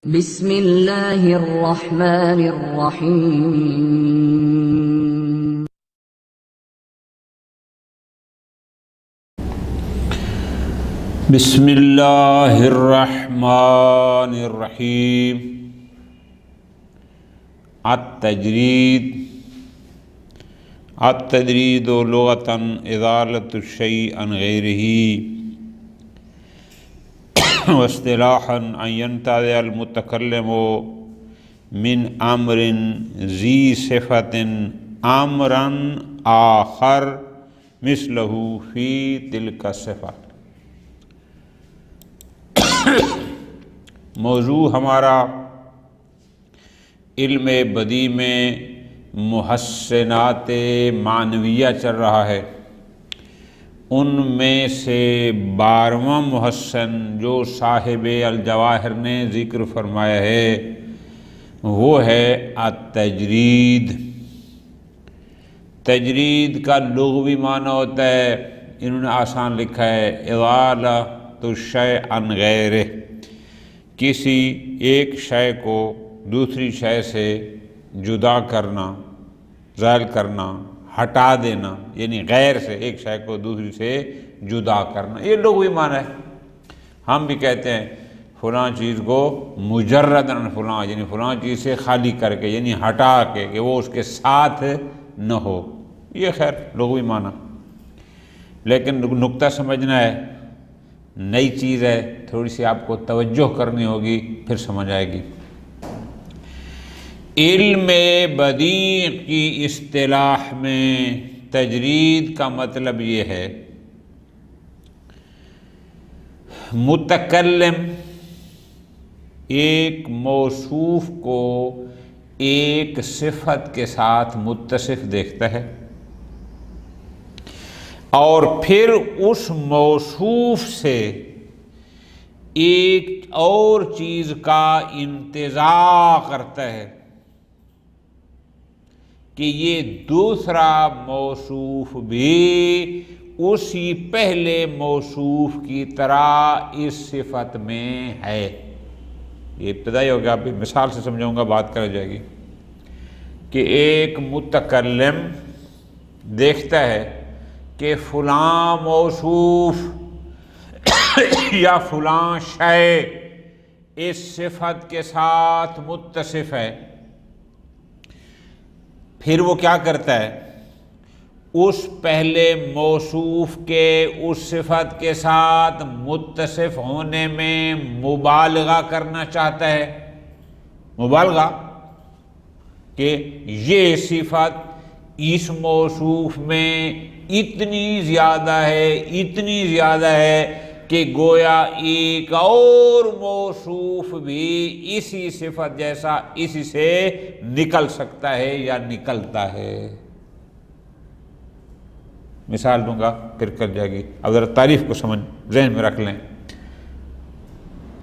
بسم اللہ الرحمن الرحیم بسم اللہ الرحمن الرحیم التجرید لغة ازالة الشیء عن غیرہ واصطلاحا ان ينتزع المتکلم من امر ذی صفت امرا آخر مثلہ فی تلک الصفہ۔ موضوع ہمارا علم بدیع میں محسنات معنویہ چل رہا ہے۔ ان میں سے 12واں محسن جو صاحب الجواہر نے ذکر فرمایا ہے وہ ہے التجرید۔ تجرید کا لغوی معنی ہوتا ہے، انہوں نے آسان لکھا ہے، ازالۃ الشیء عن غیرہ، کسی ایک شے کو دوسری شے سے جدا کرنا، زائل کرنا، ہٹا دینا، یعنی غیر سے ایک شے کو دوسری سے جدا کرنا، یہ لغوی معنی ہے۔ ہم بھی کہتے ہیں فلاں چیز کو مجرد عن فلاں، یعنی فلاں چیز سے خالی کر کے، یعنی ہٹا کے، کہ وہ اس کے ساتھ نہ ہو، یہ خیر لغوی معنی۔ لیکن نکتہ سمجھنا ہے، نئی چیز ہے، تھوڑی سی آپ کو توجہ کرنی ہوگی، پھر سمجھ آئے گی۔ علم بدیع کی اصطلاح میں تجرید کا مطلب یہ ہے، متکلم ایک موصوف کو ایک صفت کے ساتھ متصف دیکھتا ہے اور پھر اس موصوف سے ایک اور چیز کا انتزاع کرتا ہے کہ یہ دوسرا موصوف بھی اسی پہلے موصوف کی طرح اس صفت میں ہے۔ یہ ابتدائی ہو گیا، ابھی مثال سے سمجھاؤں گا، بات کر جائے گی کہ ایک متکلم دیکھتا ہے کہ فلاں موصوف یا فلاں شے اس صفت کے ساتھ متصف ہے، پھر وہ کیا کرتا ہے، اس پہلے موصوف کے اس صفت کے ساتھ متصف ہونے میں مبالغہ کرنا چاہتا ہے، مبالغہ کہ یہ صفت اس موصوف میں اتنی زیادہ ہے کہ گویا ایک اور موصوف بھی اسی صفت جیسا اسی سے نکل سکتا ہے یا نکلتا ہے۔ مثال دوں گا پھر کر جائے گی، اب ذرا تعریف کو سمجھ ذہن میں رکھ لیں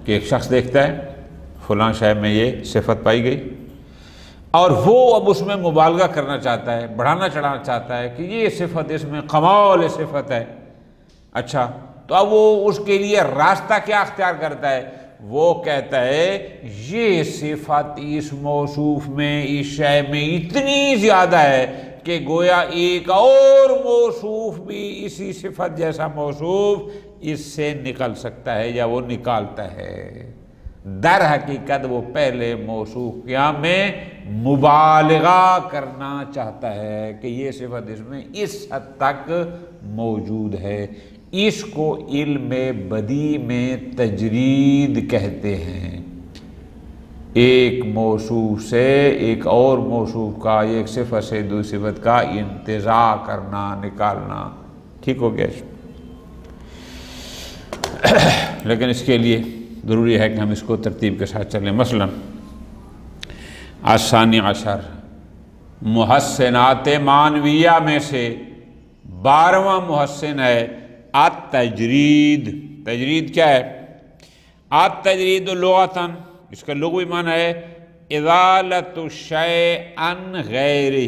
کہ ایک شخص دیکھتا ہے فلاں شے میں یہ صفت پائی گئی اور وہ اب اس میں مبالغہ کرنا چاہتا ہے، بڑھانا چڑھانا چاہتا ہے کہ یہ صفت اس میں کمال صفت ہے۔ اچھا، تو اب وہ اس کے لیے راستہ کیا اختیار کرتا ہے؟ وہ کہتا ہے یہ صفت اس موصوف میں، اس شے میں اتنی زیادہ ہے کہ گویا ایک اور موصوف بھی اسی صفت جیسا موصوف اس سے نکل سکتا ہے یا وہ نکالتا ہے۔ در حقیقت وہ پہلے موصوف کیا میں مبالغہ کرنا چاہتا ہے کہ یہ صفت اس میں اس حد تک موجود ہے۔ اس کو علم بدیع میں تجرید کہتے ہیں۔ ایک موصوف سے ایک اور موصوف کا، ایک صفت سے دوسری صفت کا انتزاع کرنا، نکالنا، ٹھیک ہو گیا؟ لیکن اس کے لیے ضروری ہے کہ ہم اس کو ترتیب کے ساتھ چلیں۔ مثلا الثانی عشر، محسنات معنویہ میں سے 12واں محسن ہے التجرید۔ تجرید کیا ہے؟ التجرید لغتاً، اس کا لغوی معنی ہے ازالۃ الشیء عن غیرہ،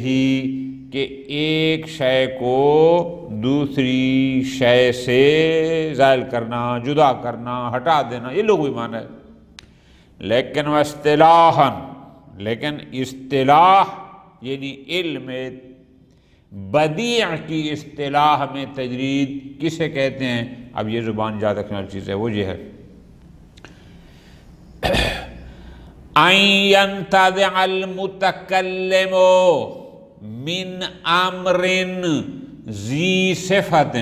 کہ ایک شے کو دوسری شے سے زائل کرنا، جدا کرنا، ہٹا دینا، یہ لغوی معنی ہے۔ لیکن واصطلاحاً، لیکن اصطلاح یعنی علم بدیع کی اصطلاح میں تجرید کسے کہتے ہیں؟ اب یہ زبان یاد رکھنے والی چیز ہے، وہ یہ ہے ان ينتزع المتکلم من امر ذی صفت،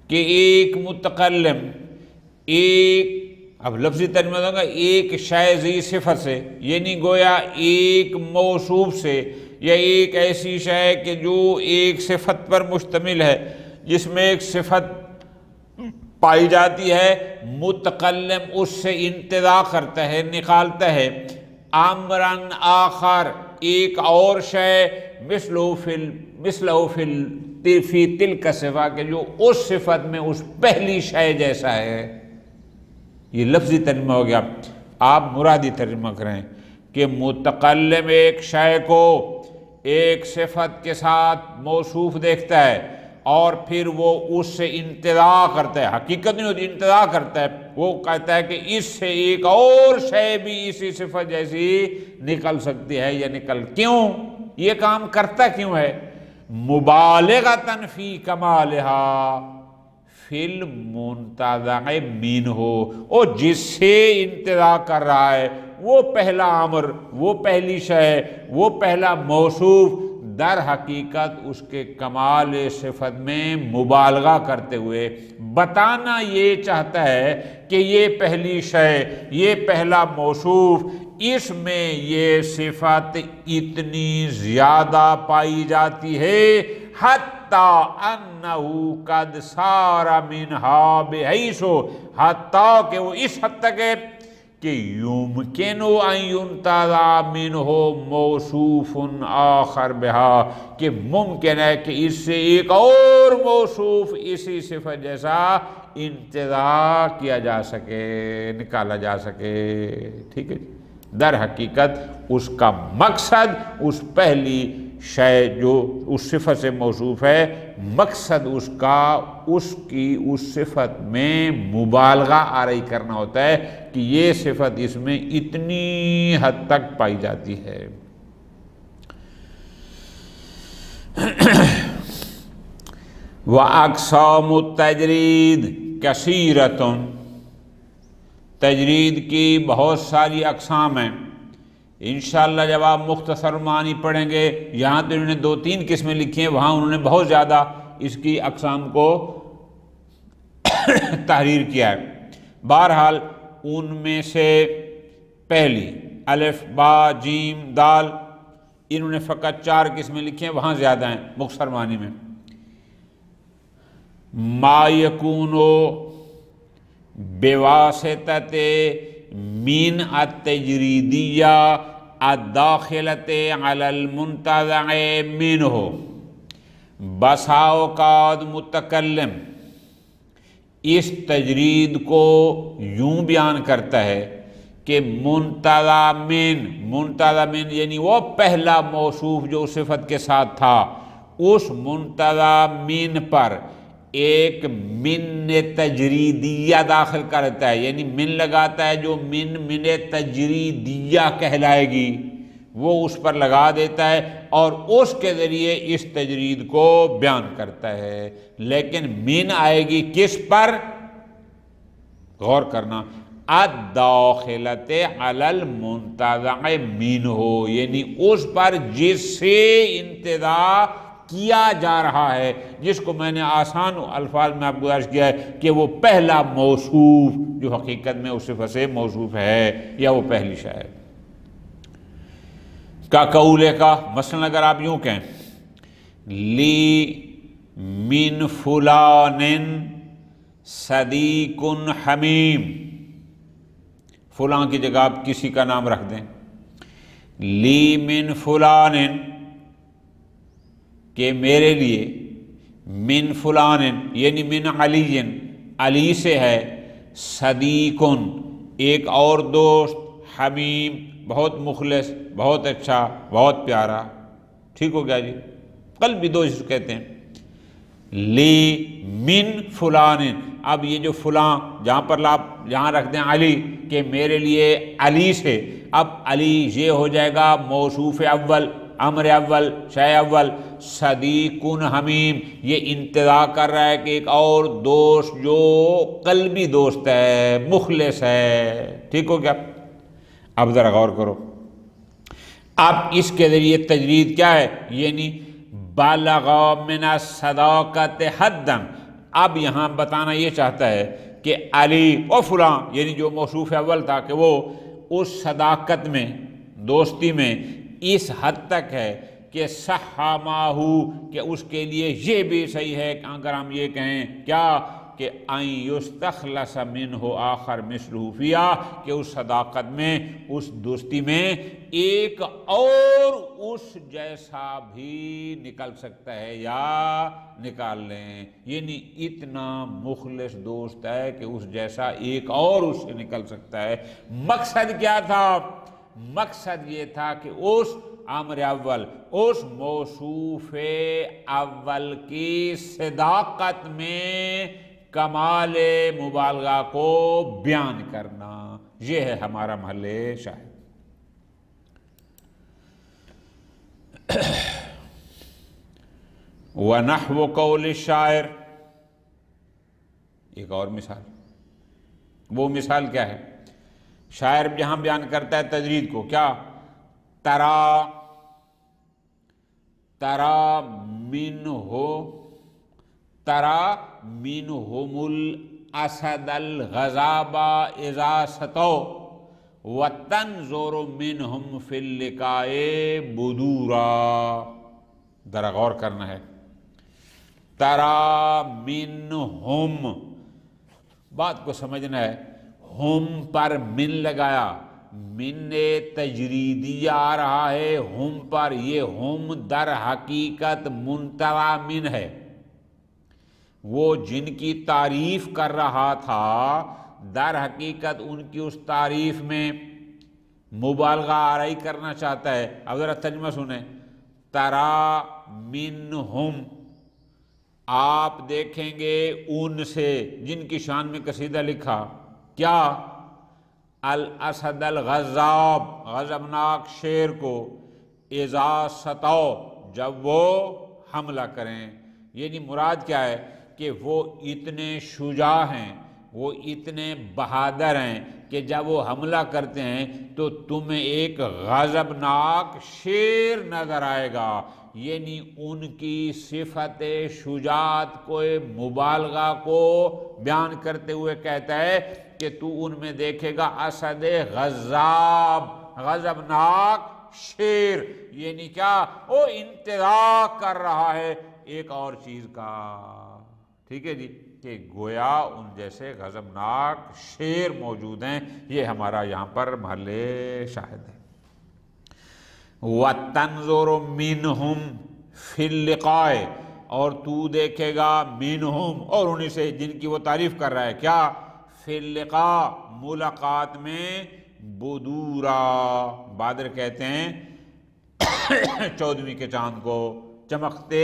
کہ ایک متکلم اب لفظی ترجمہ دوں گا، ایک شے ذی صفت سے، یعنی گویا ایک موصوف سے، یا ایک ایسی شے کہ جو ایک صفت پر مشتمل ہے، جس میں ایک صفت پائی جاتی ہے، متکلم اس سے انتزاع کرتا ہے، نکالتا ہے، امرن آخر، ایک اور شے، مثلہ فی تلک صفہ، کہ جو اس صفت میں اس پہلی شے جیسا ہے۔ یہ لفظی ترجمہ ہو گیا، آپ مرادی ترجمہ کریں کہ متکلم ایک شے کو ایک صفت کے ساتھ موصوف دیکھتا ہے اور پھر وہ اس سے انتزاع کرتا ہے، حقیقت نہیں ہوتی، انتزاع کرتا ہے، وہ کہتا ہے کہ اس سے ایک اور شے بھی اسی صفت جیسی نکل سکتی ہے، یا کیوں یہ کام کرتا کیوں ہے؟ مبالغۃً فی کمالہا فی المنتزع منہ، اور جس سے انتزاع کر رہا ہے وہ پہلا امر، وہ پہلی شے، وہ پہلا موصوف در حقیقت اس کے کمال صفت میں مبالغہ کرتے ہوئے بتانا یہ چاہتا ہے کہ یہ پہلی شے، یہ پہلا موصوف، اس میں یہ صفت اتنی زیادہ پائی جاتی ہے حتیٰ انہو قد سار منہا بحیث، حتیٰ کہ وہ اس حد تک ہے کہ یمکن ان ينتزع منہ موصوف آخر بہا، کہ ممکن ہے کہ اس سے ایک اور موصوف اسی صفت جیسا انتزاع کیا جا سکے، نکالا جا سکے، ٹھیک ہے؟ در حقیقت اس کا مقصد اس پہلی شے جو اس صفت سے موصوف ہے، مقصد اس کا اس صفت میں مبالغہ آرائی کرنا ہوتا ہے کہ یہ صفت اس میں اتنی حد تک پائی جاتی ہے۔ وَأَقْسَامُ التَّجْرِيدِ كَثِيرَةٌ، تجرید کی بہت ساری اقسام ہیں۔ انشاءاللہ جب آپ مختصر معنی پڑھیں گے، یہاں تو انہوں نے 2-3 قسمیں لکھی ہیں، وہاں انہوں نے بہت زیادہ اس کی اقسام کو تحریر کیا ہے۔ بہرحال ان میں سے پہلی الف با جیم دال، انہوں نے فقط 4 قسمیں لکھی ہیں، وہاں زیادہ ہیں مختصر معنی میں۔ ما یکون بواسطۃ من التجریدیہ الداخلۃ علی المنتزع منہ، بسا اوقات متکلم اس تجرید کو یوں بیان کرتا ہے کہ منتزع من یعنی وہ پہلا موصوف جو صفت کے ساتھ تھا، اس منتزع من پر ایک من تجریدیہ داخل کرتا ہے، یعنی من لگاتا ہے، جو من تجریدیہ کہلائے گی وہ اس پر لگا دیتا ہے اور اس کے ذریعے اس تجرید کو بیان کرتا ہے۔ لیکن من آئے گی کس پر؟ غور کرنا، الداخلۃ علی المنتزع منہ، یعنی اس پر جس سے انتزاع کیا جا رہا ہے، جس کو میں نے آسان الفاظ میں آپ کو گزارش کیا ہے کہ وہ پہلا موصوف جو حقیقت میں اس صفت سے موصوف ہے، یا وہ پہلی شے ہے۔ کا قولے کا مثلا اگر آپ یوں کہیں لی من فلان صدیق حمیم، فلاں کی جگہ آپ کسی کا نام رکھ دیں، لی من فلان، کہ میرے لیے، من فلان یعنی من علی، علی سے ہے، صدیق ایک اور دوست، حمیم بہت مخلص، بہت اچھا، بہت پیارا، ٹھیک ہو گیا جی؟ قلبی دوست کہتے ہیں۔ لی من فلان، اب یہ جو فلاں جہاں پر آپ جہاں رکھ دیں علی کہ میرے لیے علی سے، اب علی یہ ہو جائے گا موصوف اول، امر اول، شے اول، صدیق حمیم، یہ انتظار کر رہا ہے کہ ایک اور دوست جو قلبی دوست ہے، مخلص ہے، ٹھیک ہو گیا؟ اب ذرا غور کرو، اب اس کے ذریعے تجرید کیا ہے؟ یعنی بالغ من الصداقت حدا، اب یہاں بتانا یہ چاہتا ہے کہ علی و فلاں یعنی جو موصوف اول تھا کہ وہ اس صداقت میں، دوستی میں اس حد تک ہے کہ صح ماہو، کہ اس کے لیے یہ بھی صحیح ہے کہ اگر ہم یہ کہیں کیا کہ ان یستخلص منہ آخر مثلہ فیہا، کہ اس صداقت میں، اس دوستی میں ایک اور اس جیسا بھی نکل سکتا ہے یا نکال لیں، یعنی اتنا مخلص دوست ہے کہ اس جیسا ایک اور اس سے نکل سکتا ہے۔ مقصد کیا تھا؟ مقصد یہ تھا کہ اس امر اول، اس موصوف اول کی صداقت میں کمال مبالغہ کو بیان کرنا، یہ ہے ہمارا محل شاہد۔ وَنَحْوُ قَوْلِ الشَّاعِرِ، ایک اور مثال، وہ مثال کیا ہے؟ شاعر جہاں بیان کرتا ہے تجرید کو، کیا؟ ترا منہم الاسد الغضب اذا سطوا وتنظر منہم فی اللقاء بدورا۔ ذرا غور کرنا ہے، ترا منہم، بات کو سمجھنا ہے، ہم پر من لگایا، من تجریدی آ رہا ہے ہم پر، یہ ہم در حقیقت منتوا من ہے، وہ جن کی تعریف کر رہا تھا در حقیقت ان کی اس تعریف میں مبالغہ آرائی کرنا چاہتا ہے۔ اب ذرا ترجمہ سنیں، ترا منہم، آپ دیکھیں گے ان سے، جن کی شان میں قصیدہ لکھا، کیا؟ الاسد الغضب، غضبناک شیر کو، اذا سطوا، جب وہ حملہ کریں، یعنی مراد کیا ہے کہ وہ اتنے شجاع ہیں، وہ اتنے بہادر ہیں کہ جب وہ حملہ کرتے ہیں تو تمہیں ایک غضبناک شیر نظر آئے گا، یعنی ان کی صفت شجاعت کو، مبالغہ کو بیان کرتے ہوئے کہتا ہے کہ تو ان میں دیکھے گا اسد غضب، غضبناک شیر، یعنی کیا؟ وہ انتظار کر رہا ہے ایک اور چیز کا، ٹھیک ہے جی، کہ گویا ان جیسے غضبناک شیر موجود ہیں۔ یہ ہمارا یہاں پر محل شاہد ہے۔ وَتَنظُرُ مِنْهُمْ فِي اللِّقَاءِ، اور تو دیکھے گا منہم، اور انہی سے جن کی وہ تعریف کر رہا ہے، کیا؟ فی اللقاء، ملاقات میں، بدورا، بادر کہتے ہیں 14ویں کے چاند کو، چمکتے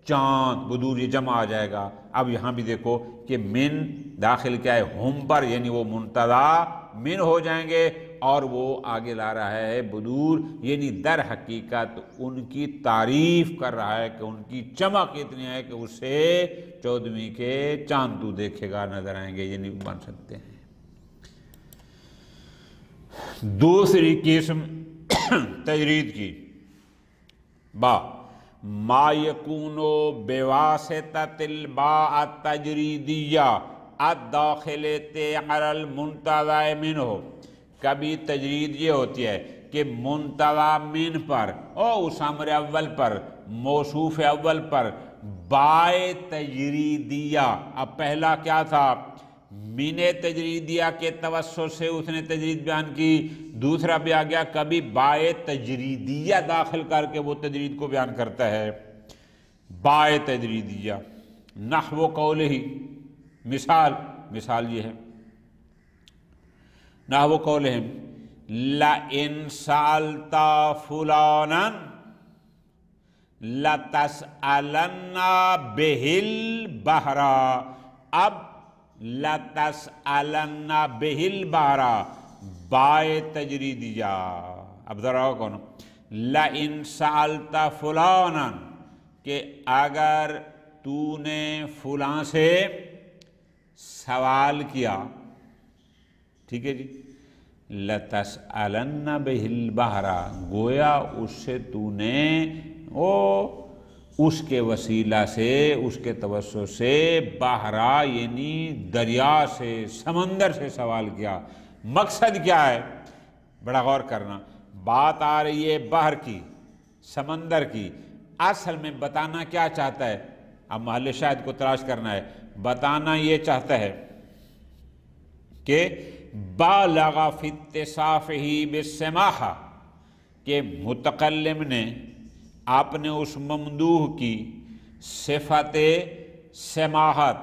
چاند، بدور یہ جمع آ جائے گا۔ اب یہاں بھی دیکھو کہ من داخل کیا ہے؟ ہم پر، یعنی وہ منتظر من ہو جائیں گے، اور وہ آگے لا رہا ہے بدور، یعنی در حقیقت ان کی تعریف کر رہا ہے کہ ان کی چمک اتنی ہے کہ اسے 14ویں کے چاند تو دیکھے گا، نظر آئیں گے، یعنی بن سکتے ہیں۔ دوسری قسم تجرید کی، با ما یکونو بواسطۃ الباء التجریدیہ الداخلۃ علی المنتزع منہ، کبھی تجرید یہ ہوتی ہے کہ منتزع من پر، اور اس امر اول پر، موصوف اول پر بائے تجریدیہ، اب پہلا کیا تھا؟ من تجریدیہ کے توسط سے اس نے تجرید بیان کی، دوسرا بھی آ گیا کبھی بائے تجریدیہ داخل کر کے وہ تجرید کو بیان کرتا ہے، بائے تجریدیہ۔ نحو قولہ، مثال یہ ہے، نحو قولہم لَإِن سَأَلْتَ فُلَانًا لَتَسْأَلَنَّ بِهِ الْبَحْرَ، اب لتسألن بہ البحر بائے تجریدیہ. اب ذرا کون لئن سألت فلانا کہ اگر تو نے فلاں سے سوال کیا، ٹھیک ہے جی، لتسألن بہ البحر گویا اس سے تو نے اس کے وسیلہ سے، اس کے توسط سے بحرا یعنی دریا سے، سمندر سے سوال کیا. مقصد کیا ہے؟ بڑا غور کرنا. بات آ رہی ہے بحر کی، سمندر کی. اصل میں بتانا کیا چاہتا ہے؟ اب محل شاہد کو تلاش کرنا ہے. بتانا یہ چاہتا ہے کہ بالغ فی اتصافہ بالسماحہ، کہ متکلم نے اپنے اس ممدوح کی صفت سماحت،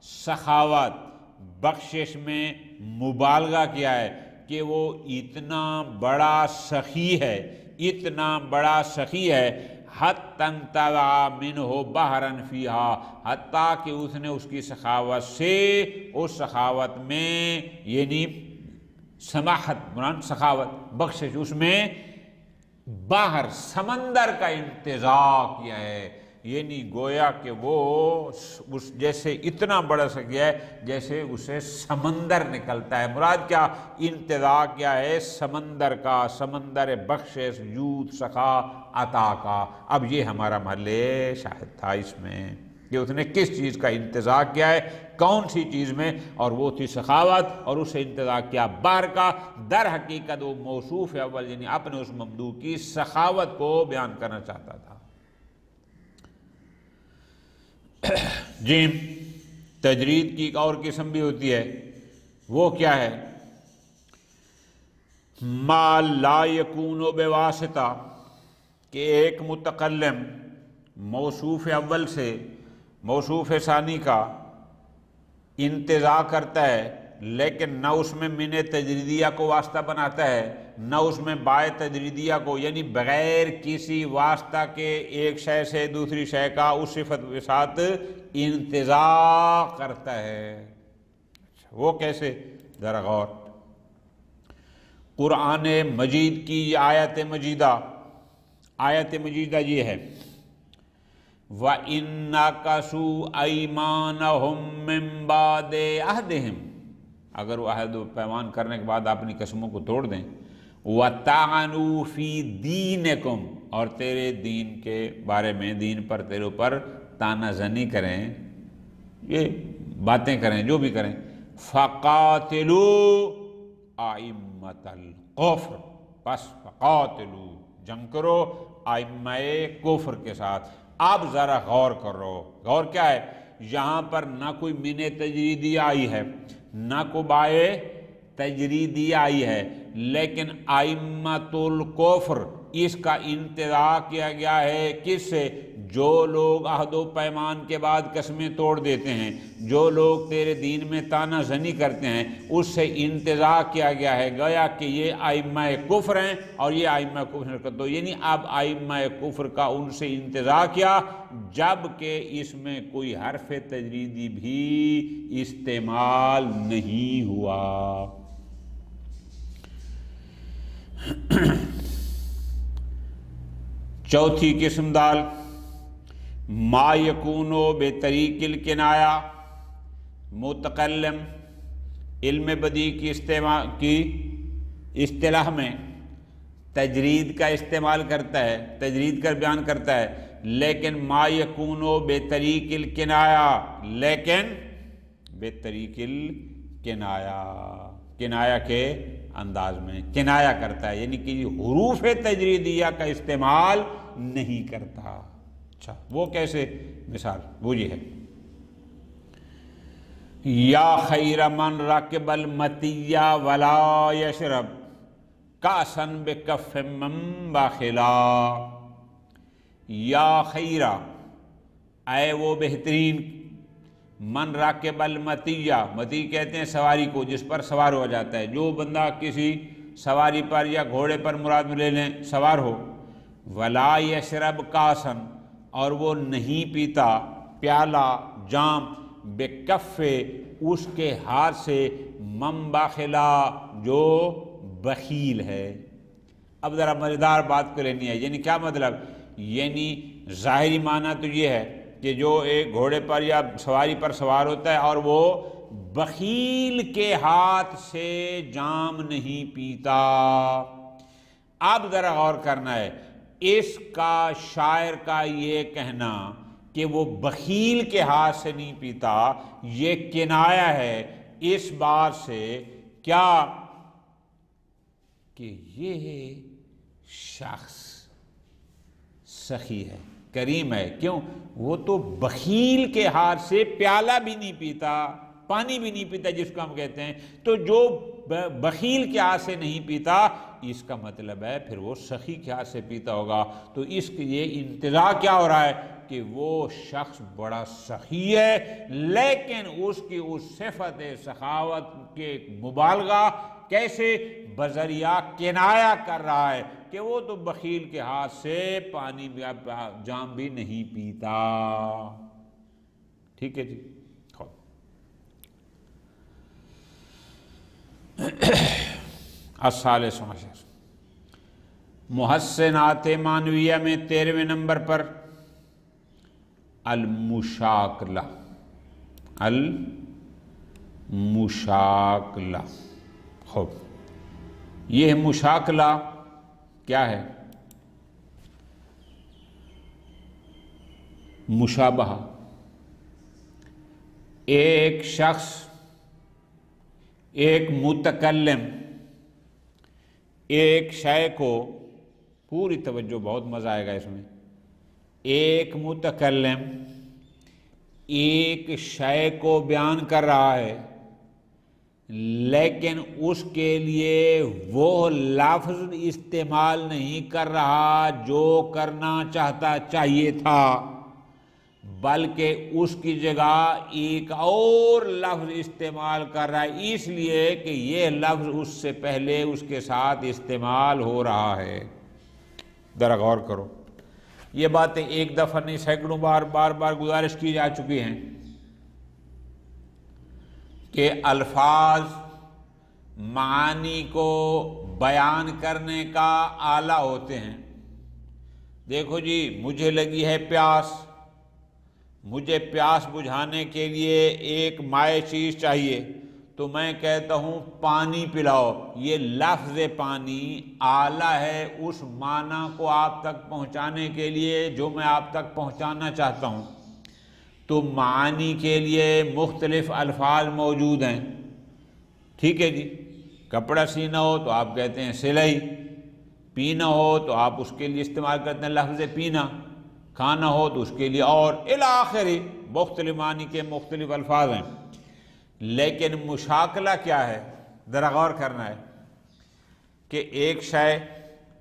سخاوت، بخشش میں مبالغہ کیا ہے کہ وہ اتنا بڑا سخی ہے، اتنا بڑا سخی ہے، حتی انتوى منہ بحرا فیہا، حتیٰ کہ اس نے اس کی سخاوت سے، اس سخاوت میں یعنی سماحت مراد سخاوت بخشش، اس میں باہر سمندر کا انتزاع کیا ہے. یعنی گویا کہ وہ اس جیسے اتنا بڑا سکیا ہے جیسے اسے سمندر نکلتا ہے. مراد کیا؟ انتزاع کیا ہے سمندر کا، سمندر بخشش، جود، سخا، عطا کا. اب یہ ہمارا محل شاہد تھا اس میں کہ اس نے کس چیز کا انتزاع کیا ہے، کون سی چیز میں، اور وہ تھی سخاوت، اور اسے انتزاع کیا بحر کا. در حقیقت وہ موصوف اول یعنی اپنے اس ممدوح کی سخاوت کو بیان کرنا چاہتا تھا. جیم تجرید کی ایک اور قسم بھی ہوتی ہے، وہ کیا ہے؟ ما لا یکون بواسطہ، کہ ایک متکلم موصوف اول سے موصوف ثانی کا انتزاع کرتا ہے، لیکن نہ اس میں من تجریدیہ کو واسطہ بناتا ہے، نہ اس میں بائے تجریدیہ کو، یعنی بغیر کسی واسطہ کے ایک شے سے دوسری شے کا اس صفت کے ساتھ انتزاع کرتا ہے. وہ کیسے؟ ذرا غور. قرآن مجید کی یہ آیت مجیدہ یہ ہے وَإِنَّكَسُوا أَيْمَانَهُمْ مِنْ بَعْدِ عَهْدِهِمْ، اگر وہ عہد و پیمان کرنے کے بعد اپنی قسموں کو توڑ دیں. وَطَعَنُوا فِي دِينِكُمْ، اور تیرے دین کے بارے میں، دین پر تیرے اوپر تانا زنی کریں، یہ باتیں کریں، جو بھی کریں. فَقَاتِلُوا أَئِمَّةَ الْكُفْرِ، بس فَقَاتِلُوا جنگ کرو ائمہ کفر کے ساتھ. اب ذرا غور کرو. غور کیا ہے؟ یہاں پر نہ کوئی من تجریدی آئی ہے، نہ کو بائے تجریدی آئی ہے، لیکن ائمۃ الکفر اس کا انتزاع کیا گیا ہے کس سے؟ جو لوگ عہد و پیمان کے بعد قسمیں توڑ دیتے ہیں، جو لوگ تیرے دین میں تانا زنی کرتے ہیں، اس سے انتزاع کیا گیا ہے. گویا کہ یہ ائمہ کفر ہیں اور یہ ائمہ کفر کر دو، یعنی اب ائمہ کفر کا ان سے انتزاع کیا جب کہ اس میں کوئی حرف تجریدی بھی استعمال نہیں ہوا. چوتھی قسم دال ما یکونو بطریق الکنایا، متکلم علم بدیع کی اصطلاح میں تجرید کا استعمال کرتا ہے، تجرید کر بیان کرتا ہے، لیکن ما یکونو بطریق الکنایا، لیکن بطریق الکنایا، کنایا کے انداز میں کنایا کرتا ہے، یعنی کہ حروف تجریدیہ کا استعمال نہیں کرتا. اچھا وہ کیسے؟ مثال وہ یہ ہے یا خیر من راکب المطیہ ولا یشرب کاسن بکف من باخلا. یا خیرہ، اے وہ بہترین، من راکب المطیہ، مطیع کہتے ہیں سواری کو جس پر سوار ہو جاتا ہے، جو بندہ کسی سواری پر یا گھوڑے پر مراد میں لے لیں سوار ہو. ولا یشرب کاسن، اور وہ نہیں پیتا پیالہ، جام، بکف اس کے ہاتھ سے من بخلا جو بخیل ہے۔ اب ذرا مزیدار بات کو لینی ہے، یعنی کیا مطلب؟ یعنی ظاہری معنی تو یہ ہے کہ جو ایک گھوڑے پر یا سواری پر سوار ہوتا ہے اور وہ بخیل کے ہاتھ سے جام نہیں پیتا۔ اب ذرا غور کرنا ہے، اس کا شاعر کا یہ کہنا کہ وہ بخیل کے ہاتھ سے نہیں پیتا، یہ کنایہ ہے اس بات سے کیا کہ یہ شخص سخی ہے، کریم ہے۔ کیوں؟ وہ تو بخیل کے ہاتھ سے پیالہ بھی نہیں پیتا، پانی بھی نہیں پیتا جس کو ہم کہتے ہیں۔ تو جو بخیل کے ہاتھ سے نہیں پیتا، اس کا مطلب ہے پھر وہ سخی کے ہاتھ سے پیتا ہوگا۔ تو اس کے یہ انتزاع کیا ہو رہا ہے کہ وہ شخص بڑا سخی ہے، لیکن اس کی اس صفت سخاوت کے مبالغہ کیسے بذریعہ کنایہ کر رہا ہے کہ وہ تو بخیل کے ہاتھ سے پانی جام بھی نہیں پیتا۔ ٹھیک ہے جی، الثالث عشر، محسنات معنویہ میں 13ویں نمبر پر المشاکلہ۔ المشاکلہ، خوب، یہ مشاکلہ کیا ہے؟ مشابہہ، ایک شخص، ایک متکلم ایک شے کو، پوری توجہ، بہت مزہ آئے گا اس میں، ایک متکلم ایک شے کو بیان کر رہا ہے، لیکن اس کے لیے وہ لفظ استعمال نہیں کر رہا جو کرنا چاہیے تھا، بلکہ اس کی جگہ ایک اور لفظ استعمال کر رہا ہے، اس لیے کہ یہ لفظ اس سے پہلے اس کے ساتھ استعمال ہو رہا ہے۔ ذرا غور کرو، یہ باتیں ایک دفعہ نہیں سینکڑوں بار گزارش کی جا چکی ہیں کہ الفاظ معانی کو بیان کرنے کا آلہ ہوتے ہیں۔ دیکھو جی، مجھے لگی ہے پیاس، مجھے پیاس بجھانے کے لیے ایک مائع چیز چاہیے، تو میں کہتا ہوں پانی پلاؤ۔ یہ لفظ پانی آلہ ہے اس معنی کو آپ تک پہنچانے کے لیے جو میں آپ تک پہنچانا چاہتا ہوں۔ تو معانی کے لیے مختلف الفاظ موجود ہیں، ٹھیک ہے جی۔ کپڑا سینا ہو تو آپ کہتے ہیں سلائی، پینا ہو تو آپ اس کے لیے استعمال کرتے ہیں لفظ پینا، کھانا ہو تو اس کے لیے اور الی آخر مختلف معنی کے مختلف الفاظ ہیں۔ لیکن مشاکلہ کیا ہے؟ ذرا غور کرنا ہے کہ ایک شے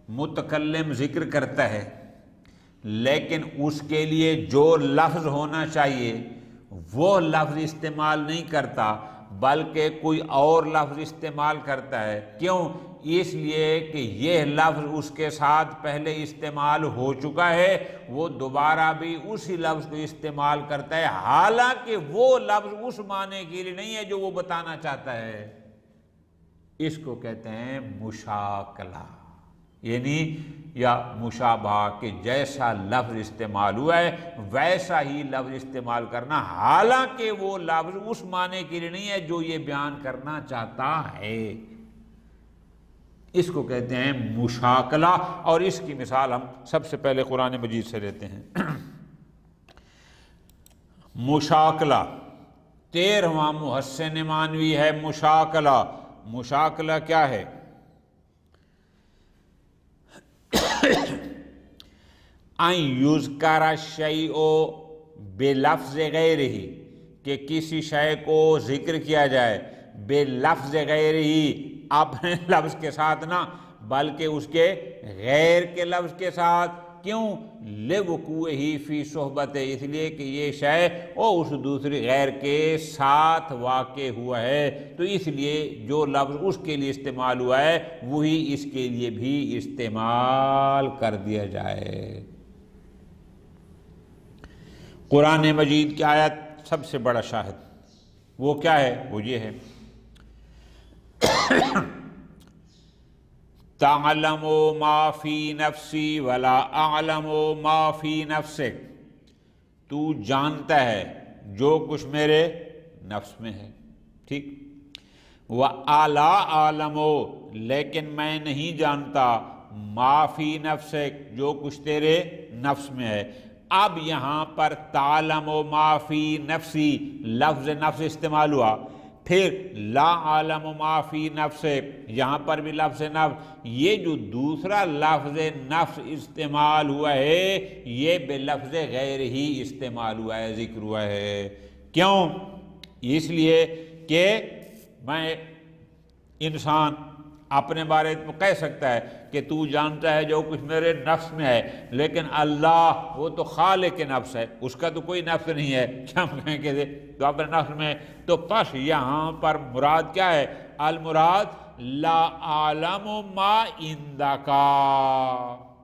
متکلم ذکر کرتا ہے، لیکن اس کے لیے جو لفظ ہونا چاہیے وہ لفظ استعمال نہیں کرتا، بلکہ کوئی اور لفظ استعمال کرتا ہے۔ کیوں؟ اس لیے کہ یہ لفظ اس کے ساتھ پہلے استعمال ہو چکا ہے، وہ دوبارہ بھی اسی لفظ کو استعمال کرتا ہے، حالانکہ وہ لفظ اس معنی کے لیے نہیں ہے جو وہ بتانا چاہتا ہے۔ اس کو کہتے ہیں مشاکلہ، یعنی یا مشابہہ، کہ جیسا لفظ استعمال ہوا ہے ویسا ہی لفظ استعمال کرنا، حالانکہ وہ لفظ اس معنی کے لیے نہیں ہے جو یہ بیان کرنا چاہتا ہے۔ اس کو کہتے ہیں مشاکلہ، اور اس کی مثال ہم سب سے پہلے قرآن مجید سے لیتے ہیں۔ مشاکلہ 13واں محسن معنوی ہے مشاکلہ۔ مشاکلہ کیا ہے؟ ان یذکر الشیء بلفظ غیرہ، کہ کسی شے کو ذکر کیا جائے بلفظ غیرہ، اپنے لفظ کے ساتھ نہ بلکہ اس کے غیر کے لفظ کے ساتھ۔ کیوں؟ لوقوعہ فی صحبت، اس لیے کہ یہ شے اور اس دوسری غیر کے ساتھ واقع ہوا ہے، تو اس لیے جو لفظ اس کے لیے استعمال ہوا ہے وہی اس کے لیے بھی استعمال کر دیا جائے۔ قرآن مجید کی آیت سب سے بڑا شاہد، وہ کیا ہے؟ وہ یہ ہے تعلم ما فی نفسی ولا اعلم ما فی نفسک، تو جانتا ہے جو کچھ میرے نفس میں ہے، ٹھیک، وَأَلَا أَعْلَمُ، لیکن میں نہیں جانتا ما فی نفسک، جو کچھ تیرے نفس میں ہے۔ اب یہاں پر تعلم ما فی نفسی لفظ نفس استعمال ہوا، پھر لا عالم ما فی نفسک یہاں پر بھی لفظ نفس، یہ جو دوسرا لفظ نفس استعمال ہوا ہے یہ بلفظ غیر ہی استعمال ہوا ہے، ذکر ہوا ہے۔ کیوں؟ اس لیے کہ میں انسان اپنے بارے میں کہہ سکتا ہے کہ تو جانتا ہے جو کچھ میرے نفس میں ہے، لیکن اللہ وہ تو خالق نفس ہے، اس کا تو کوئی نفس نہیں ہے، کیا ہم کہیں کہ تو اپنے نفس میں، تو پس یہاں پر مراد کیا ہے؟ المراد لا عالم ما عندک،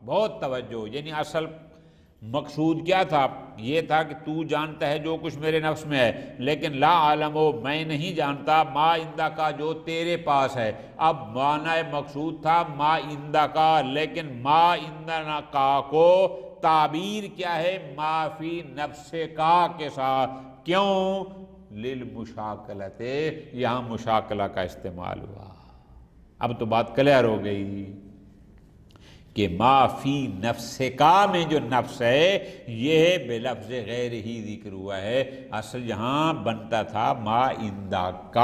بہت توجہ، یعنی اصل مقصود کیا تھا؟ یہ تھا کہ تو جانتا ہے جو کچھ میرے نفس میں ہے، لیکن لا عالم میں نہیں جانتا ما عندک جو تیرے پاس ہے۔ اب معنی مقصود تھا ما عندک، لیکن ما عندک کو تعبیر کیا ہے؟ ما فی نفسک کے ساتھ، کیوں؟ للمشاکلۃ، یہاں مشاکلہ کا استعمال ہوا۔ اب تو بات کلیئر ہو گئی کہ ما فی نفسک میں جو نفس ہے یہ بلفظ غیر ہی ذکر ہوا ہے، اصل یہاں بنتا تھا ما عندک،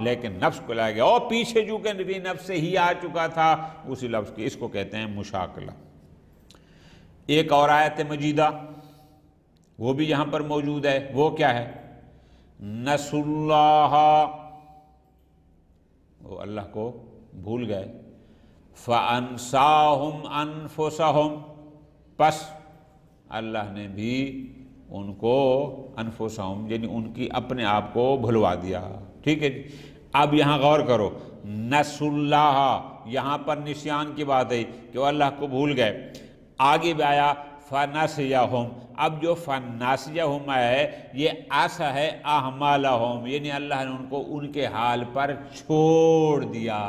لیکن نفس کو لایا گیا اور پیچھے جو کہ نبی نفس سے ہی آ چکا تھا اسی لفظ کی، اس کو کہتے ہیں مشاکلہ۔ ایک اور آیت مجیدہ وہ بھی یہاں پر موجود ہے، وہ کیا ہے؟ نسوا اللہ، وہ اللہ کو بھول گئے، فَأَنْسَاهُمْ أَنفُسَهُمْ، پس اللہ نے بھی ان کو انفسہم یعنی ان کی اپنے آپ کو بھلوا دیا، ٹھیک ہے جی۔ اب یہاں غور کرو، نسوا اللہ، یہاں پر نسیان کی بات ہے کہ وہ اللہ کو بھول گئے، آگے بھی آیا فَنَسِيَهُمْ، اب جو فَنَسِيَهُمْ ہے یہ ایسا ہے اعمالہم، یعنی اللہ نے ان کو ان کے حال پر چھوڑ دیا،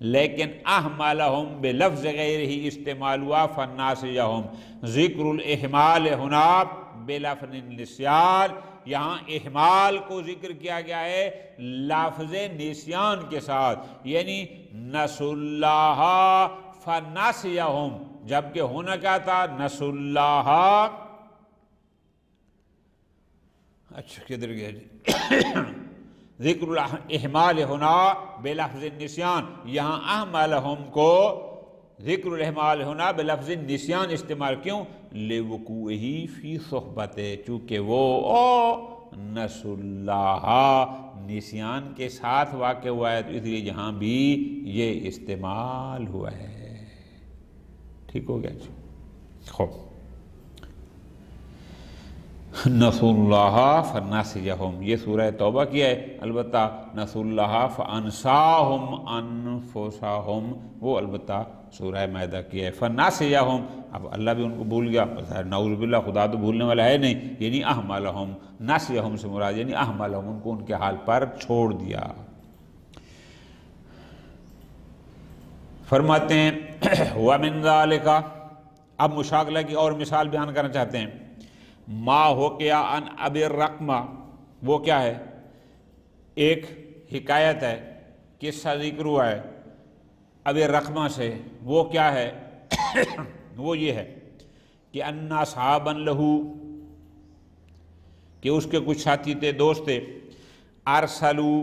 لیکن احملہم بلفظ غیر ہی استعمال ہوا فناسیہم۔ ذکر الاحمال ہونا بلفظ النسیان، یہاں احمال کو ذکر کیا گیا ہے لفظ نسیان کے ساتھ، یعنی نسوا اللہ فناسیہم، جبکہ ہونا کیا تھا؟ نسوا اللہ، اچھا کدھر گیا جی؟ ذکر الاحمال ہونا بلفظ النسیان، یہاں احملہم کو ذکر الاحمال ہونا بلفظ النسیان استعمال، کیوں؟ لوقوعہ فی صحبت، چونکہ وہ نسوا اللہ نسیان کے ساتھ واقع ہوا ہے، تو اس لیے یہاں بھی یہ استعمال ہوا ہے، ٹھیک ہو گیا جی۔ خوب، نسوا اللہ فناسیہم، یہ سورہ توبہ کی ہے، البتہ نسوا اللہ فانساہم انفسہم وہ البتہ سورہ مائدہ کی ہے۔ فناسیہم، اب اللہ بھی ان کو بھول گیا، نعوذ باللہ، خدا تو بھولنے والا ہے نہیں، یعنی احملہم، ناسیہم سے مراد یعنی احملہم، ان کو ان کے حال پر چھوڑ دیا۔ فرماتے ہیں وَمِن ذَلِكَ، اب مشاکلہ کی اور مثال بیان کرنا چاہتے ہیں۔ ما ہو کیا ان ابی الرقمہ، وہ کیا ہے؟ ایک حکایت ہے، قصہ ذکر ہوا ہے ابی الرقمہ سے، وہ کیا ہے؟ وہ یہ ہے کہ ان اصحابا لہو، کہ اس کے کچھ ساتھی تھے، دوست تھے، ارسلوا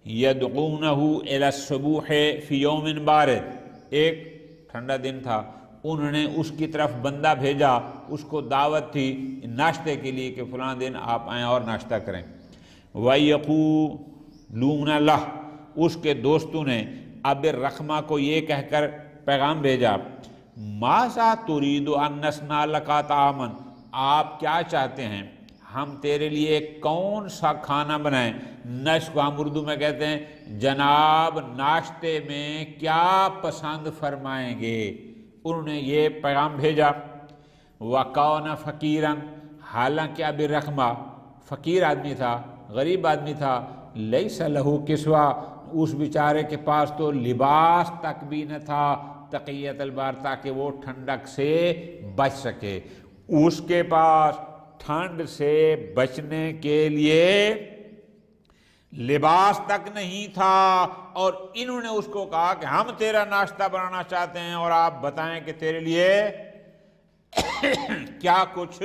یدعونہ الی الصبوح فی یوم بارد، ایک ٹھنڈا دن تھا، انہوں نے اس کی طرف بندہ بھیجا، اس کو دعوت تھی ناشتے کے لیے کہ فلاں دن آپ آئیں اور ناشتہ کریں۔ وَيَقُولُونَ لَهُ، اس کے دوستوں نے ابی الرقمہ کو یہ کہہ کر پیغام بھیجا، مَاذَا تُرِيدُ أَن نَّصْنَعَ لَكَ طَعَامًا، آپ کیا چاہتے ہیں ہم تیرے لیے کون سا کھانا بنائیں؟ نش کو ہم اردو میں کہتے ہیں جناب ناشتے میں کیا پسند فرمائیں گے؟ انہوں نے یہ پیغام بھیجا۔ وَكَانَ فَقِيرًا، حالانکہ ابی الرقمہ فقیر آدمی تھا، غریب آدمی تھا، لیس لہو کسوا، اس بیچارے کے پاس تو لباس تک بھی نہ تھا، تقیت البار، تاکہ وہ ٹھنڈک سے بچ سکے، اس کے پاس ٹھنڈ سے بچنے کے لیے لباس تک نہیں تھا، اور انہوں نے اس کو کہا کہ ہم تیرا ناشتہ بنانا چاہتے ہیں اور آپ بتائیں کہ تیرے لیے کیا کچھ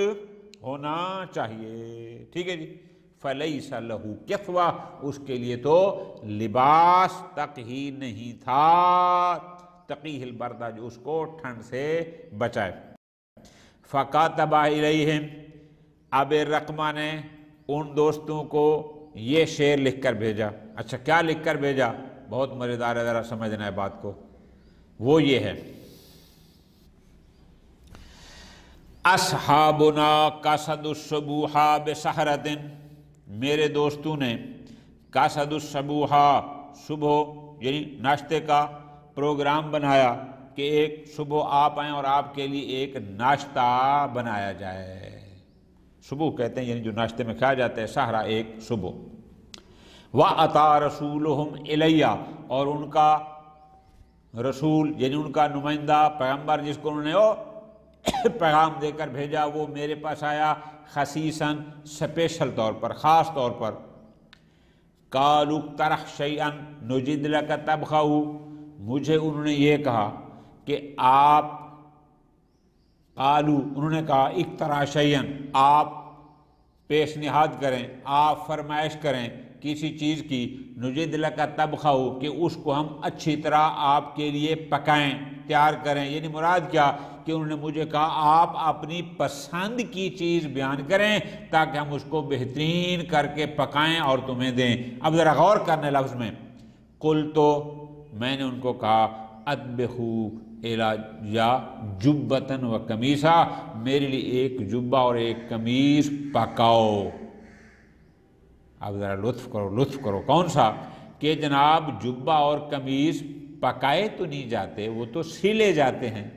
ہونا چاہیے، ٹھیک ہے جی۔ فَلَيْسَ لَهُ كِسْوَةٌ، اس کے لیے تو لباس تک ہی نہیں تھا، تقیہ البردہ، جو اس کو ٹھنڈ سے بچائے۔ فَكَاتَبَ إِلَيْهِمْ، اب رقمہ نے ان دوستوں کو یہ شعر لکھ کر بھیجا۔ اچھا کیا لکھ کر بھیجا؟ بہت مزیدار ہے، ذرا سمجھنا ہے بات کو۔ وہ یہ ہے، اصحابنا قصدوا الصبوح بسحرۃ، میرے دوستوں نے قصدوا الصبوح، صبح یعنی ناشتے کا پروگرام بنایا کہ ایک صبح آپ آئیں اور آپ کے لیے ایک ناشتہ بنایا جائے۔ صبح کہتے ہیں یعنی جو ناشتے میں کھایا جاتا ہے، سحرہ ایک صبح۔ وَأَتَى رَسُولُهُمْ إِلَيَّ، اور ان کا رسول یعنی ان کا نمائندہ پیغمبر جس کو انہوں نے پیغام دے کر بھیجا، وہ میرے پاس آیا خصیصاً، اسپیشل طور پر، خاص طور پر۔ قَالُوا اقْتَرِحْ شَيْئًا نُجِدْ لَكَ طَبْخَهُ، مجھے انہوں نے یہ کہا کہ آپ، قالو انہوں نے کہا، اقترا شیئن، آپ پیشنہاد کریں، آپ فرمائش کریں کسی چیز کی، نجد لک طبخہ، کہ اس کو ہم اچھی طرح آپ کے لیے پکائیں، تیار کریں۔ یعنی مراد کیا کہ انہوں نے مجھے کہا آپ اپنی پسند کی چیز بیان کریں تاکہ ہم اس کو بہترین کر کے پکائیں اور تمہیں دیں۔ اب ذرا غور کرنے لفظ میں، قل، تو میں نے ان کو کہا، اطبخوا یا جبتن و قمیصا، میرے لیے ایک جبہ اور ایک قمیص پکاؤ۔ اب ذرا لطف کرو، کون سا؟ کہ جناب جبہ اور قمیص پکائے تو نہیں جاتے، وہ تو سلے جاتے ہیں،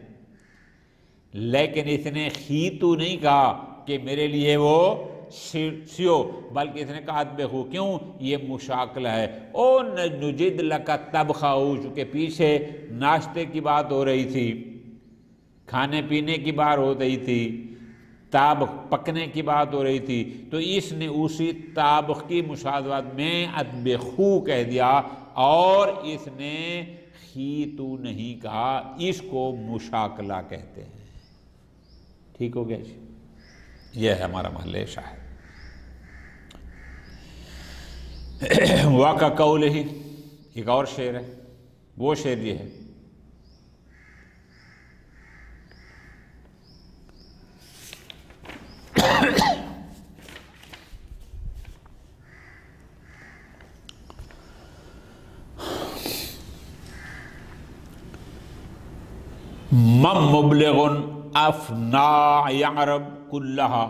لیکن اس نے خی تو نہیں کہا کہ میرے لیے وہ سیو، بلکہ اس نے کہا اطبخوا، کیوں؟ یہ مشاکلہ ہے۔ او نجد لک طبخہ، چونکہ پیچھے ناشتے کی بات ہو رہی تھی، کھانے پینے کی بات ہو رہی تھی، طابخ پکنے کی بات ہو رہی تھی، تو اس نے اسی طابخ کی مشابہت میں اطبخوا کہہ دیا، اور اس نے خیتو نہیں کہا، اس کو مشاکلہ کہتے ہیں۔ ٹھیک ہو گیا جی؟ یہ ہے ہمارا محل شاہد۔ واقع قول ہی ایک اور شعر ہے، وہ شعر یہ ہے، من مبلغ افنا یعرب کلہا،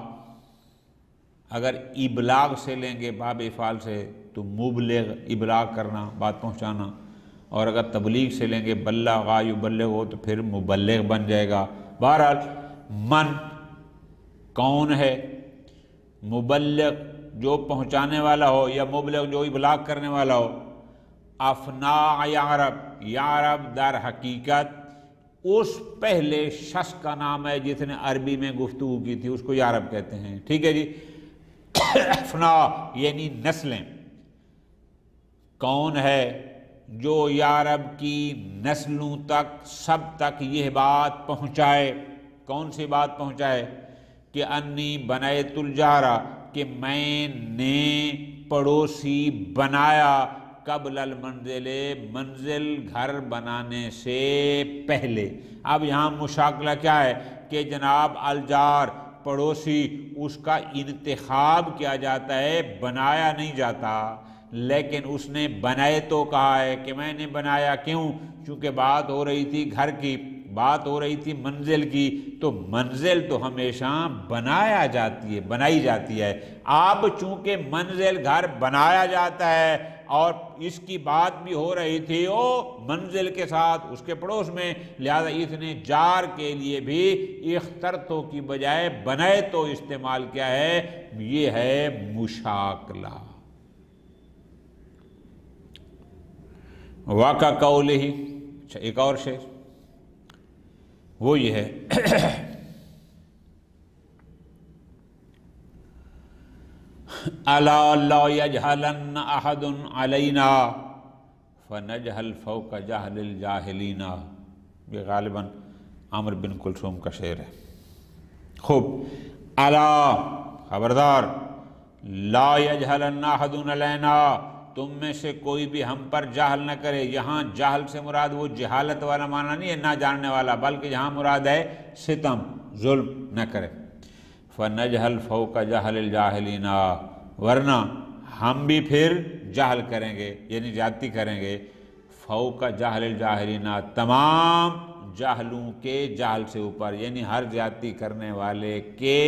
اگر ابلاغ سے لیں گے باب افعال سے تو مبلغ، ابلاغ کرنا، بات پہنچانا، اور اگر تبلیغ سے لیں گے بلغ یبلغ ہو تو پھر مبلغ بن جائے گا۔ بہرحال من کون ہے، مبلغ جو پہنچانے والا ہو یا مبلغ جو ابلاغ کرنے والا ہو، افنا یعرب، یعرب در حقیقت اس پہلے شخص کا نام ہے جس نے عربی میں گفتگو کی تھی، اس کو یعرب کہتے ہیں۔ ٹھیک ہے جی؟ افنا یعنی نسلیں، کون ہے جو یعرب کی نسلوں تک، سب تک یہ بات پہنچائے؟ کون سی بات پہنچائے؟ کہ انی بنیت الجارہ، کہ میں نے پڑوسی بنایا، قبل المنزل، منزل گھر بنانے سے پہلے۔ اب یہاں مشاکلہ کیا ہے کہ جناب الجار، پڑوسی، اس کا انتخاب کیا جاتا ہے، بنایا نہیں جاتا، لیکن اس نے بنائے تو کہا ہے کہ میں نے بنایا، کیوں؟ چونکہ بات ہو رہی تھی گھر کی، بات ہو رہی تھی منزل کی، تو منزل تو ہمیشہ بنایا جاتی ہے، بنائی جاتی ہے۔ اب چونکہ منزل گھر بنایا جاتا ہے، اور اس کی بات بھی ہو رہی تھی وہ منزل کے ساتھ اس کے پڑوس میں، لہذا اس نے جار کے لیے بھی اخترتو کی بجائے بنائے تو استعمال کیا ہے، یہ ہے مشاکلہ۔ واقع قول ہی، اچھا ایک اور شعر وہ یہ ہے الا لا یجہلن احد علینا فنجہل فوق جہل الجاہلین، یہ غالباً عمرو بن کلثوم کا شعر ہے۔ خوب، الا خبردار، لا یجہلن احد علینا، تم میں سے کوئی بھی ہم پر جہل نہ کرے۔ یہاں جہل سے مراد وہ جہالت والا معنی نہیں ہے نہ جاننے والا، بلکہ یہاں مراد ہے ستم، ظلم نہ کرے۔ فنجہل فوق جہل الجاہلین، ورنہ ہم بھی پھر جہل کریں گے، یعنی زیادتی کریں گے، فوق جہل الجاہلین، تمام جاہلوں کے جہل سے اوپر، یعنی ہر زیادتی کرنے والے کے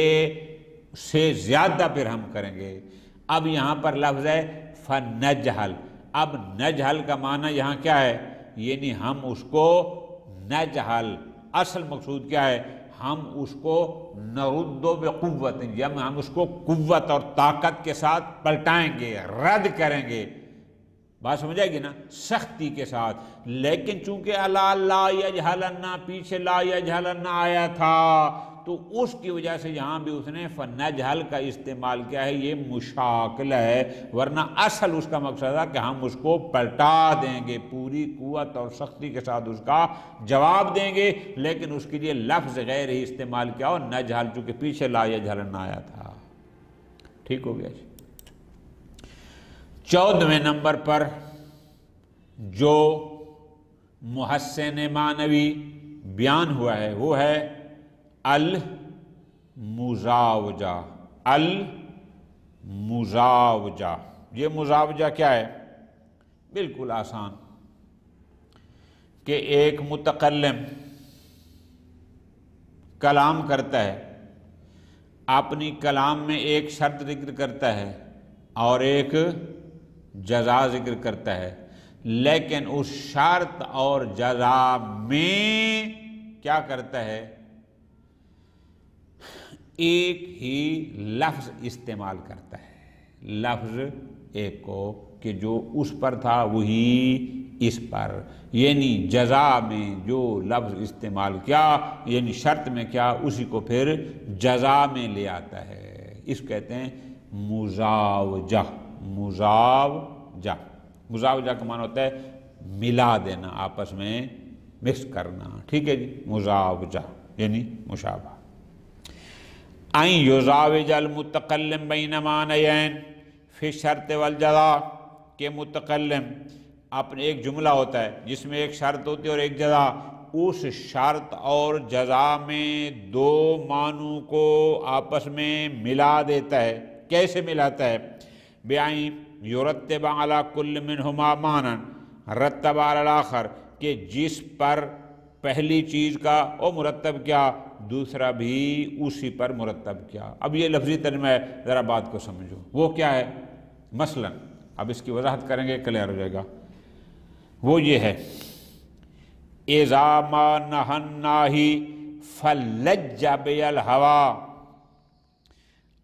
سے زیادہ پھر ہم کریں گے۔ اب یہاں پر لفظ ہے فنجہل، اب نجہل کا معنی یہاں کیا ہے، یعنی ہم اس کو نجہل، اصل مقصود کیا ہے، ہم اس کو نرد بقوت، ہم اس کو قوت اور طاقت کے ساتھ پلٹائیں گے، رد کریں گے، بات سمجھے گی نا، سختی کے ساتھ۔ لیکن چونکہ الا لا یجہلن پیچھے لا یجہلن آیا تھا، تو اس کی وجہ سے یہاں بھی اس نے فنجہل کا استعمال کیا ہے، یہ مشاکل ہے، ورنہ اصل اس کا مقصد ہے کہ ہم اس کو پلٹا دیں گے، پوری قوت اور سختی کے ساتھ اس کا جواب دیں گے، لیکن اس کے لیے لفظ غیر ہی استعمال کیا ہو، نجہل، چونکہ پیچھے لا یجہلن آیا تھا۔ ٹھیک ہو گیا جی۔ 14ویں نمبر پر جو محسن معنوی بیان ہوا ہے وہ ہے المزاوجہ۔ المزاوجہ، یہ مزاوجہ کیا ہے؟ بالکل آسان، کہ ایک متکلم کلام کرتا ہے، اپنی کلام میں ایک شرط ذکر کرتا ہے اور ایک جزا ذکر کرتا ہے، لیکن اس شرط اور جزا میں کیا کرتا ہے، ایک ہی لفظ استعمال کرتا ہے، لفظ ایک کو، کہ جو اس پر تھا وہی اس پر، یعنی جزا میں جو لفظ استعمال کیا، یعنی شرط میں کیا، اسی کو پھر جزا میں لے آتا ہے، اس کہتے ہیں مزاوجہ۔ مزاوجہ، مزاوجہ کا معنی ہوتا ہے ملا دینا، آپس میں مکس کرنا، ٹھیک ہے جی، مزاوجہ یعنی مشابہ۔ ان یزاوج المتکلم بین معنیین فی الشرط والجزا، کہ متکلم اپنے ایک جملہ ہوتا ہے جس میں ایک شرط ہوتی ہے اور ایک جزا، اس شرط اور جزا میں دو معنوں کو آپس میں ملا دیتا ہے۔ کیسے ملاتا ہے؟ بِأَن یرتب علی کل منہما معنی رتب علی الآخر، کہ جس پر پہلی چیز کا وہ مرتب کیا، دوسرا بھی اسی پر مرتب کیا۔ اب یہ لفظی ترجمہ ہے، ذرا بات کو سمجھو، وہ کیا ہے؟ مثلا اب اس کی وضاحت کریں گے، کلیئر ہو جائے گا۔ وہ یہ ہے اذا ما نہى الناہی فلج بی الہوی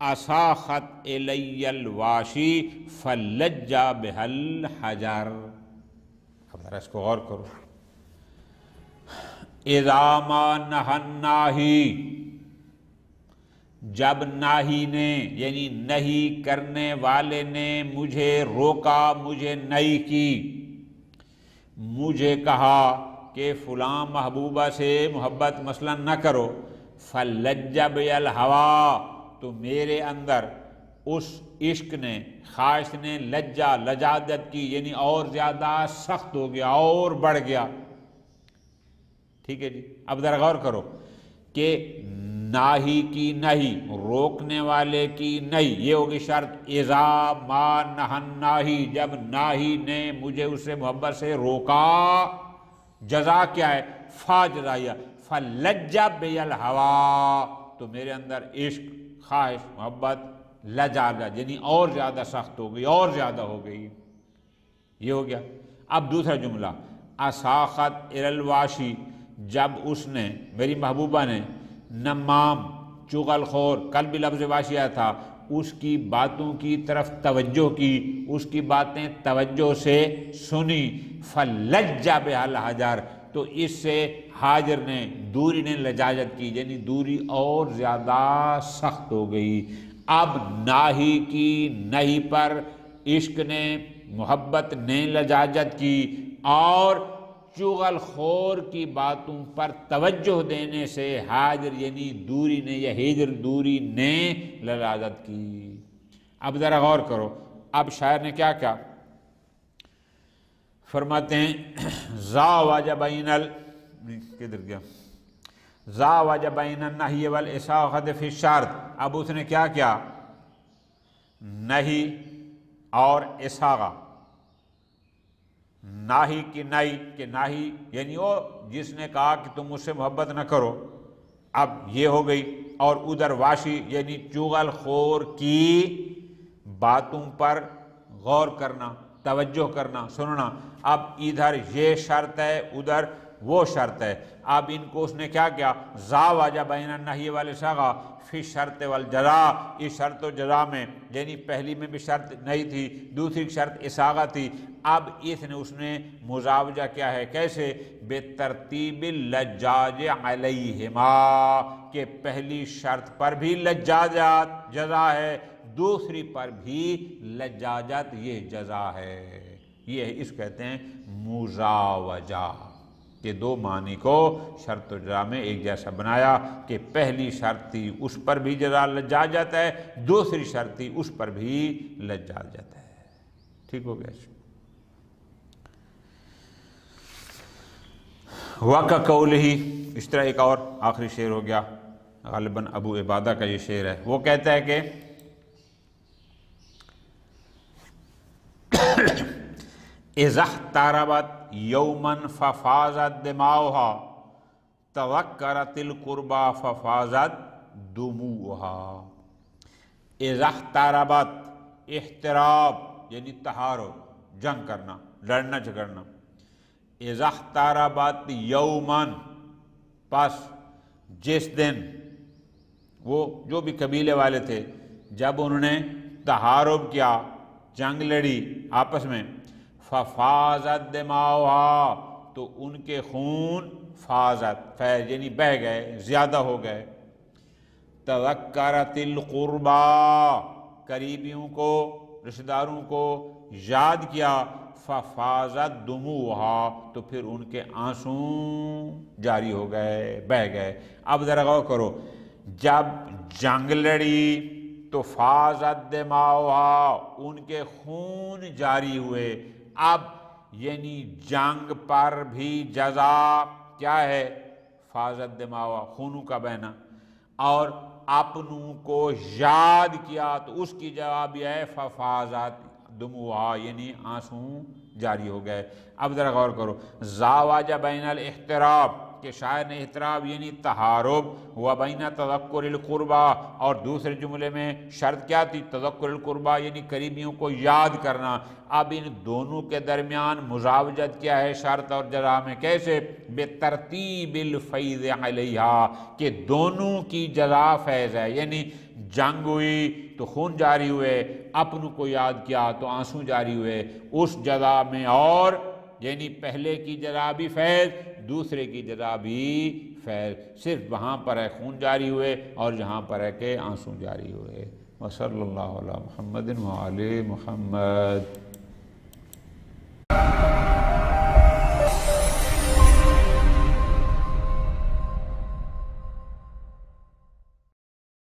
اساخت الی الواشی فلج بہ الحجر۔ اب ذرا اس کو غور کرو، اذا ما نہى الناہی، جب ناہی نے یعنی نہیں کرنے والے نے مجھے روکا، مجھے نہیں کی، مجھے کہا کہ فلاں محبوبہ سے محبت مثلا نہ کرو، فلج بی الہوی، تو میرے اندر اس عشق نے، خواہش نے لجا، لجاجت کی، یعنی اور زیادہ سخت ہو گیا اور بڑھ گیا۔ ٹھیک ہے جی، اب ذرا غور کرو کہ ناہی کی نہیں، روکنے والے کی نہیں، یہ ہوگی شرط۔ اذا ما نہى الناہی، جب ناہی نے مجھے اس سے محبت سے روکا، جزا کیا ہے؟ فا جزائیہ، فلج بی الہوی، تو میرے اندر عشق، خواہش، محبت لجا، یعنی اور زیادہ سخت ہو گئی، اور زیادہ ہو گئی۔ یہ ہو گیا۔ اب دوسرا جملہ، اساخت الالواشی، جب اس نے، میری محبوبہ نے، نمام چغل خور، کل بھی لفظ واشی آیا تھا، اس کی باتوں کی طرف توجہ کی، اس کی باتیں توجہ سے سنی، فلج بہا الحجر، تو اس سے حاجر نے، دوری نے لجاجت کی، یعنی دوری اور زیادہ سخت ہو گئی۔ اب ناہی کی نہیں پر عشق نے، محبت نے لجاجت کی، اور چغل خور کی باتوں پر توجہ دینے سے حاجر یعنی دوری نے، یا ہجر دوری نے لجاجت کی۔ اب ذرا غور کرو، اب شاعر نے کیا کیا فرماتے ہیں، زاوج بین کدھر گیا، زاوج بین النہی والاساغۃ فی الشرط، اب اس نے کیا کیا، نہی اور اساغہ، ناہی کی نئی کہ ناہی یعنی وہ جس نے کہا کہ تم مجھ سے محبت نہ کرو، اب یہ ہو گئی، اور ادھر واشی یعنی چغل خور کی باتوں پر غور کرنا، توجہ کرنا، سننا۔ اب ادھر یہ شرط ہے، ادھر وہ شرط ہے۔ اب ان کو اس نے کیا کیا، زاوج بین النہی والاساغہ فی الشرط والجزاء، اس شرط و جزا میں، یعنی پہلی میں بھی شرط نہیں تھی، دوسری شرط اساغہ تھی، اب اس نے مزاوجہ کیا ہے، کیسے، بترتیب اللجاج علیہما، کہ پہلی شرط پر بھی لجاجت جزا ہے، دوسری پر بھی لجاجت یہ جزا ہے۔ یہ اس کہتے ہیں مزاوجہ، کہ دو معنی کو شرط و جزا میں ایک جیسا بنایا، کہ پہلی شرط تھی اس پر بھی جزا لجاجت ہے، دوسری شرط تھی اس پر بھی لجاجت ہے۔ ٹھیک ہو گیا۔ وَقَ قَوْلِهِ، اس طرح ایک اور آخری شعر ہو گیا، غالباً ابو عبادہ کا یہ شعر ہے، وہ کہتا ہے کہ اِذَا احْتَرَبَتْ يَوْمًا فَفَاضَتْ دِمَاؤُهَا تَذَكَّرَتِ الْقُرْبَى فَفَاضَتْ دُمُوعُهَا۔ اِذَا احْتَرَبَتْ، احتراب یعنی تحارب، جنگ کرنا، لڑنا جھگڑنا۔ اِذَا احْتَرَبَتْ يَوْمًا، پس جس دن، وہ جو بھی قبیلے والے تھے، جب انہوں نے تحارب کیا، جنگ لڑی آپس میں، ففاضت دماؤہا، تو ان کے خون، فاضت فیض یعنی بہہ گئے، زیادہ ہو گئے، تذکرت القربا، قریبیوں کو، رشتہ داروں کو یاد کیا، ففاضت دموعہا، تو پھر ان کے آنسو جاری ہو گئے، بہہ گئے۔ اب ذرا غور کرو، جب جنگ لڑی تو فاضت دماؤہا، ان کے خون جاری ہوئے۔ اب یعنی جنگ پر بھی جزا کیا ہے، فاضت دماؤہا، خونوں کا بہنا، اور اپنوں کو یاد کیا تو اس کی جواب یہ ہے ففاضت دموعہا، یعنی آنسو جاری ہو گئے۔ اب ذرا غور کرو، زاوج بین الاحتراب، کہ شاعر نے احتراب یعنی تحارب، و بین تذکر القربا، اور دوسرے جملے میں شرط کیا تھی، تذکر القربا یعنی قریبیوں کو یاد کرنا۔ اب ان دونوں کے درمیان مزاوجت کیا ہے، شرط اور جزا میں، کیسے، بترتیب الفیض علیہا، کہ دونوں کی جزا فیض ہے، یعنی جنگ ہوئی تو خون جاری ہوئے، اپنوں کو یاد کیا تو آنسو جاری ہوئے، اس جزا میں، اور یعنی پہلے کی جزا بھی فیض، دوسرے کی جزا بھی فیض، صرف وہاں پر ہے خون جاری ہوئے اور جہاں پر ہے کہ آنسو جاری ہوئے۔ وصلی اللہ علی محمد وآل محمد۔